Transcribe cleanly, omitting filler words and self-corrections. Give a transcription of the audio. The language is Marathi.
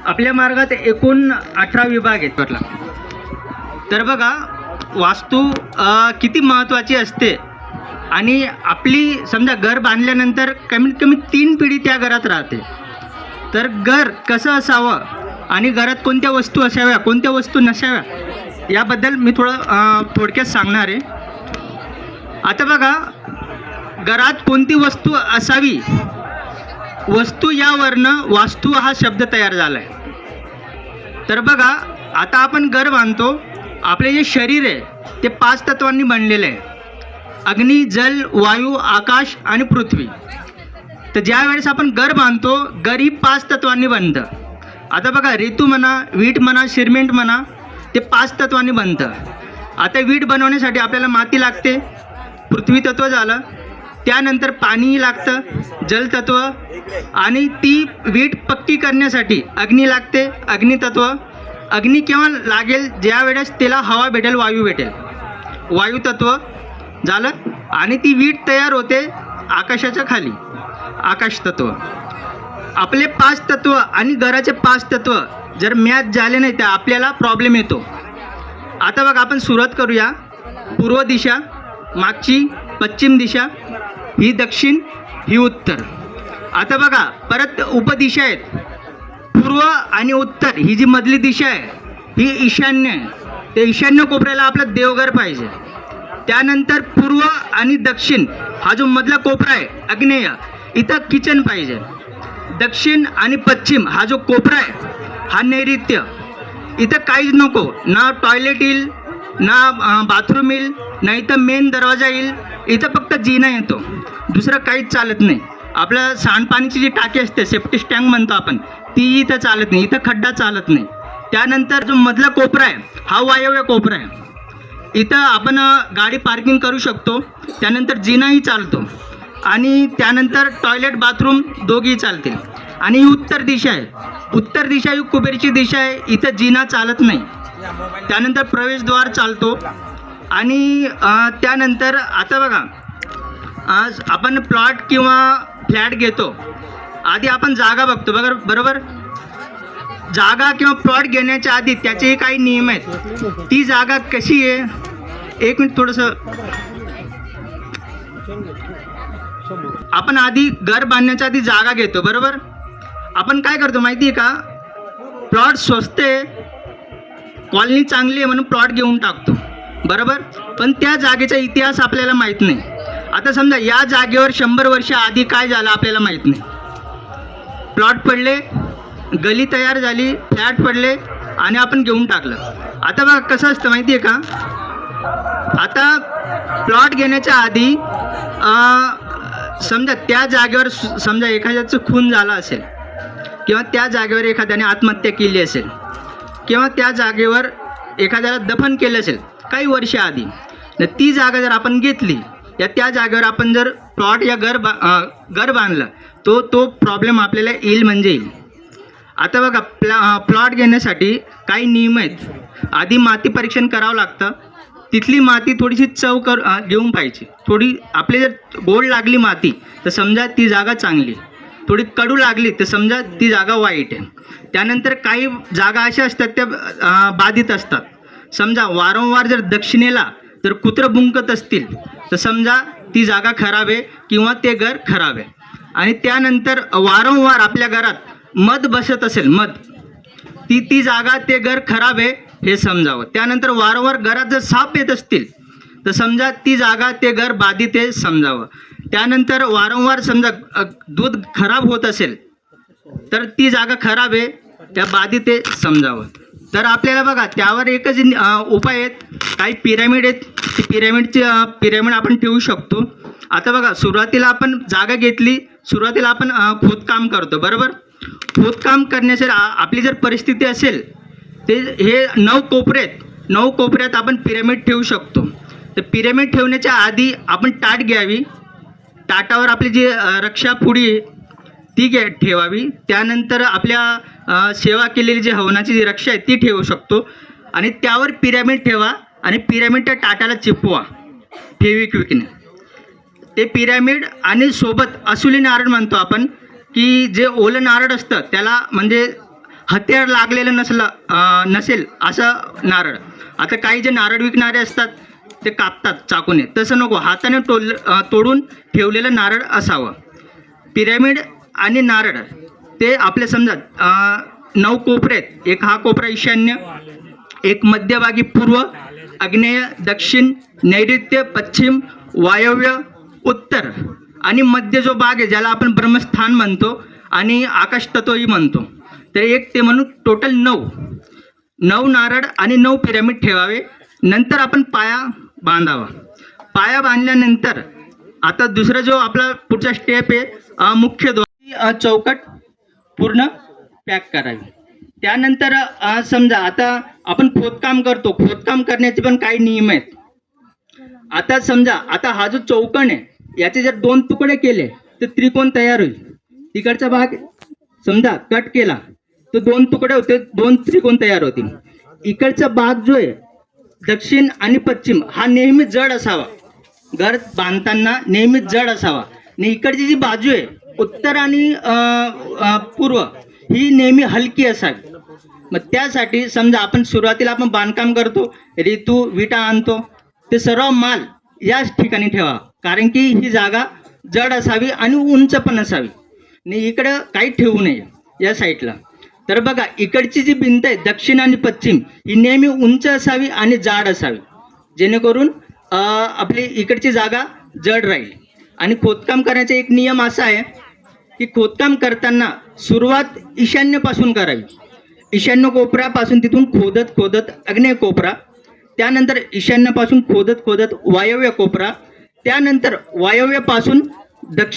आपल्या मार्गात एकूण 18 विभाग आहेत म्हटलं. तर बघा वास्तू किती महत्त्वाची असते आणि आपली समजा घर बांधल्यानंतर कमीत कमी 3 पिढी त्या घरात राहते. तर घर कसं असावं आणि घरात कोणत्या वस्तू असाव्या कोणत्या वस्तू नसाव्या याबद्दल मी थोडक्यात सांगणार आहे. आता बघा घरात कोणती वस्तू असावी, वस्तू यावरनं वास्तू हा शब्द तयार झाला आहे. तर बघा आता आपण घर बांधतो, आपले जे शरीर आहे ते 5 तत्वांनी बनलेलं आहे. अग्नी, जल, वायू, आकाश आणि पृथ्वी. तर ज्या वेळेस आपण घर बांधतो, घर ही 5 तत्वांनी बनतं. आता बघा रेतू म्हणा, वीट म्हणा, सिमेंट म्हणा, ते 5 तत्वांनी बनतं. आता वीट बनवण्यासाठी आपल्याला माती लागते, पृथ्वी तत्व झालं. त्यानंतर पाणीही लागतं, जलतत्व. आणि ती वीट पक्की करण्यासाठी अग्नी लागते, अग्नितत्व. अग्नी केव्हा लागेल, ज्या वेळेस त्याला हवा भेटेल, वायू भेटेल, वायुतत्व झालं. आणि ती वीट तयार होते आकाशाच्या खाली, आकाशतत्व. आपले 5 तत्व आणि घराचे 5 तत्व जर मॅच झाले नाही तर आपल्याला प्रॉब्लेम येतो. आता बघा आपण सुरुवात करूया. पूर्व दिशा मागची, पश्चिम दिशा ही दक्षिण, ही उत्तर. आता बघा परत उपदिशा आहेत. पूर्व आणि उत्तर ही जी मधली दिशा आहे ही ईशान्य आहे. ते ईशान्य कोपऱ्याला आपलं देवघर पाहिजे. त्यानंतर पूर्व आणि दक्षिण हा जो मधला कोपरा आहे आग्नेय, इथं किचन पाहिजे. दक्षिण आणि पश्चिम हा जो कोपरा आहे हा नैऋत्य. इथं काहीच नको, ना टॉयलेट येईल, ना बाथरूम येईल, नाही तर मेन दरवाजा येईल. इथं फक्त जिना येतो, दुसरं काहीच चालत नाही. आपलं सांडपाणीची जी टाकी असते, सेप्टिक टँक म्हणतो आपण, ती इथं चालत नाही, इथं खड्डा चालत नाही. त्यानंतर जो मधला कोपरा आहे हा वायव्य कोपरा आहे. इथं आपण गाडी पार्किंग करू शकतो. त्यानंतर जिनाही चालतो आणि त्यानंतर टॉयलेट बाथरूम दोघेही चालतील. आणि ही उत्तर दिशा आहे. उत्तर दिशा ही कुबेरची दिशा आहे, इथं जिना चालत नाही. त्यानंतर प्रवेशद्वार चालतो. आणि त्यानंतर आता बघा आज आपण प्लॉट किंवा फ्लॅट घेतो, आधी आपण जागा बघतो बरोबर. जागा किंवा प्लॉट घेण्याच्या आधी त्याचेही काही नियम आहेत. ती जागा कशी आहे, एक मिनिट थोडंसं. आपण आधी घर बांधण्याच्या आधी जागा घेतो बरोबर. आपण काय करतो माहिती आहे का, प्लॉट स्वस्त आहे, कॉलनी चांगली आहे म्हणून प्लॉट घेऊन टाकतो बरोबर. पण त्या जागेचा इतिहास आपल्याला माहीत नाही. आता समजा या जागेवर 100 वर्ष आधी काय झालं आपल्याला माहीत नाही. प्लॉट पडले, गली तयार झाली, फ्लॅट पडले आणि आपण घेऊन टाकलं. आता बघा कसं असतं माहिती आहे का, आता प्लॉट घेण्याच्या आधी समजा त्या जागेवर समजा एखाद्याचं खून झाला असेल, किंवा त्या जागेवर एखाद्याने आत्महत्या केली असेल, किंवा त्या जागेवर एखाद्याला दफन केलं असेल काही वर्ष आधी, तर ती जागा जर आपण घेतली, या त्या जागेवर आपण जर प्लॉट या घर बांधलं, तो प्रॉब्लेम आपल्याला येईल म्हणजे येईल. आता बघा प्लॉट घेण्यासाठी काही नियम आहेत. आधी माती परीक्षण करावं लागतं. तिथली माती थोडीशी चव घेऊन पाहिजे. थोडी आपली जर गोड लागली माती तर समजा ती जागा चांगली, थोडी कडू लागली तर समजा ती जागा वाईट आहे. त्यानंतर काही जागा अशा असतात त्या बाधित असतात. समजा वारंवार जर दक्षिणेला जर कुत्रं भुंकत असतील तर समजा ती जागा खराब आहे किंवा ते घर खराब आहे. आणि त्यानंतर वारंवार आपल्या घरात मध बसत असेल, मध, ती जागा ते घर खराब आहे हे समजावं. त्यानंतर वारंवार घरात जर साप येत असतील तर समजा ती जागा ते घर बाधित आहे समजावं. त्यानंतर वारंवार समजा दूध खराब होत असेल तर ती जागा खराब आहे, त्या बाधित आहे समजावं. तर आपल्याला बघा त्यावर एकच उपाय आहेत. काही पिरॅमिड आहेत, ती पिरॅमिड आपण ठेवू शकतो. आता बघा सुरुवातीला आपण जागा घेतली, सुरुवातीला आपण खोदकाम करतो बरोबर. खोदकाम करण्यासाठी आपली जर परिस्थिती असेल ते हे 9 कोपरे आहेत, 9 कोपऱ्यात आपण पिरॅमिड ठेवू शकतो. तर पिरॅमिड ठेवण्याच्या आधी आपण टाट घ्यावी, टाटावर आपली जी रक्षापुडी ती ठेवावी. त्यानंतर आपल्या सेवा केलेली जी हवनाची जी रक्षा आहे ती ठेवू शकतो. आणि त्यावर पिरॅमिड ठेवा आणि पिरॅमिड त्या टाटाला चिपवा फेविक्विकने. ते पिरॅमिड आणि सोबत असुली नारळ म्हणतो आपण, की जे ओलं नारळ असतं त्याला म्हणजे हत्यार लागलेलं नसेल असं नारळ. आता काही जे नारळ विकणारे असतात ते कापतात चाकूने, तसं नको, हाताने तोडून ठेवलेलं नारळ असावं. पिरॅमिड आणि नारळ ते आपले समजा 9 कोपरे आहेत. एक हा कोपरा ईशान्य, एक मध्यभागी पूर्व, आग्नेय, दक्षिण, नैऋत्य, पश्चिम, वायव्य, उत्तर आणि मध्य जो भाग आहे ज्याला आपण ब्रह्मस्थान म्हणतो आणि आकाश तत्वही म्हणतो. तर एक ते म्हणून टोटल 9 नारळ आणि 9 पिरॅमिड ठेवावे. नंतर आपण पाया बांधावा. पाया बांधल्यानंतर आता दुसरा जो आपला पुढचा स्टेप आहे, मुख्य द्वार चौकट पूर्ण पॅक करावी. त्यानंतर समजा आता आपण खोदकाम करतो, खोदकाम करण्याचे पण काही नियम आहेत. आता समजा आता हा जो चौकण आहे याचे जर 2 तुकडे केले तर त्रिकोण तयार होईल. तिकडचा भाग समजा कट केला तर 2 तुकडे होते, 2 त्रिकोण तयार होतील. इकडचा भाग जो आहे दक्षिण आणि पश्चिम हा नेहमी जड असावा. घर बांधताना नेहमी जड असावा. आणि इकडची जी बाजू आहे उत्तर आणि पूर्व ही नेहमी हलकी असावी. मग त्यासाठी समजा आपण सुरुवातीला आपण बांधकाम करतो, रेतू विटा आणतो, ते सर्व माल याच ठिकाणी ठेवा, कारण की ही जागा जड असावी आणि उंच पण असावी. आणि इकडं काही ठेवू नये या साईडला. तर बघा इकडची जी भिंत आहे दक्षिण आणि पश्चिम ही नेहमी उंच असावी आणि जाड असावी, जेणेकरून आपली इकडची जागा जड राहील. आणि खोदकाम करण्याचा एक नियम असा आहे की खोदकाम करताना सुरुवात ईशान्येपासून करावी. ईशान्य कोपऱ्यापासून तिथून खोदत खोदत आग्नेय कोपरा, त्यानंतर ईशान्येपासून खोदत खोदत वायव्य कोपरा, त्यानंतर वायव्यपासून दक्षिण